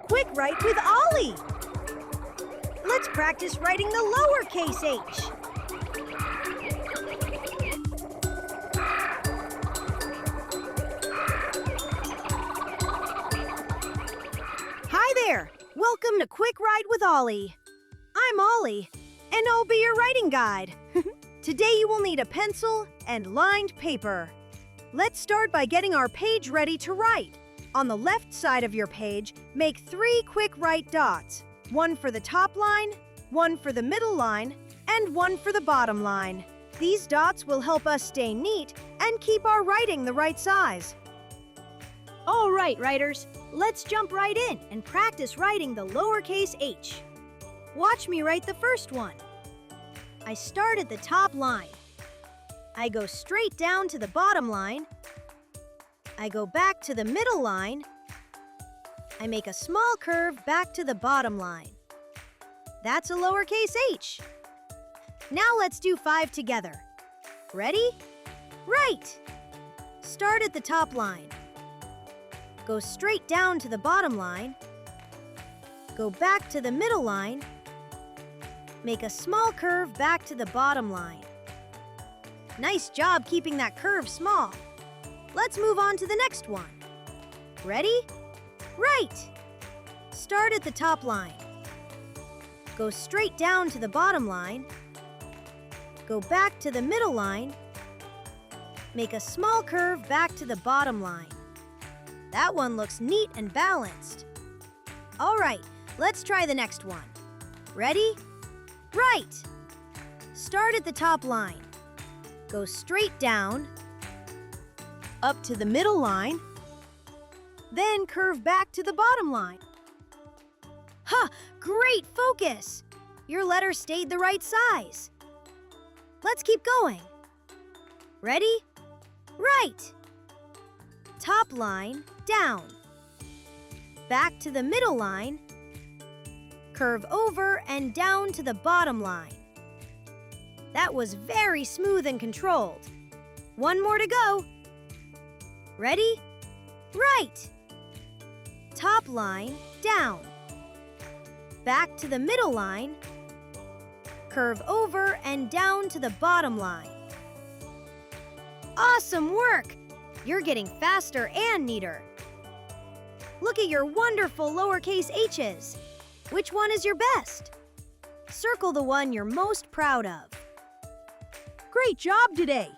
Quick Write with Ollie. Let's practice writing the lowercase h. Hi there! Welcome to Quick Write with Ollie. I'm Ollie, and I'll be your writing guide. Today you will need a pencil and lined paper. Let's start by getting our page ready to write. On the left side of your page, make 3 quick write dots. One for the top line, one for the middle line, and one for the bottom line. These dots will help us stay neat and keep our writing the right size. All right, writers, let's jump right in and practice writing the lowercase h. Watch me write the first one. I start at the top line. I go straight down to the bottom line. I go back to the middle line. I make a small curve back to the bottom line. That's a lowercase h. Now let's do 5 together. Ready? Write! Start at the top line. Go straight down to the bottom line. Go back to the middle line. Make a small curve back to the bottom line. Nice job keeping that curve small. Let's move on to the next one. Ready? Write! Start at the top line. Go straight down to the bottom line. Go back to the middle line. Make a small curve back to the bottom line. That one looks neat and balanced. All right, let's try the next one. Ready? Write! Start at the top line. Go straight down, up to the middle line, then curve back to the bottom line. Ha! Great focus! Your letter stayed the right size. Let's keep going. Ready? Write! Top line, down. Back to the middle line, curve over and down to the bottom line. That was very smooth and controlled. One more to go. Ready? Write! Top line, down. Back to the middle line. Curve over and down to the bottom line. Awesome work! You're getting faster and neater. Look at your wonderful lowercase h's. Which one is your best? Circle the one you're most proud of. Great job today!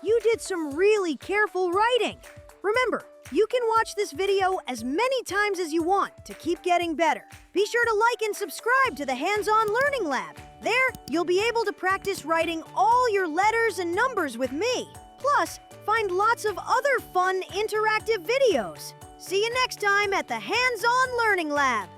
You did some really careful writing. Remember, you can watch this video as many times as you want to keep getting better. Be sure to like and subscribe to the Hands-On Learning Lab. There, you'll be able to practice writing all your letters and numbers with me. Plus, find lots of other fun interactive videos. See you next time at the Hands-On Learning Lab.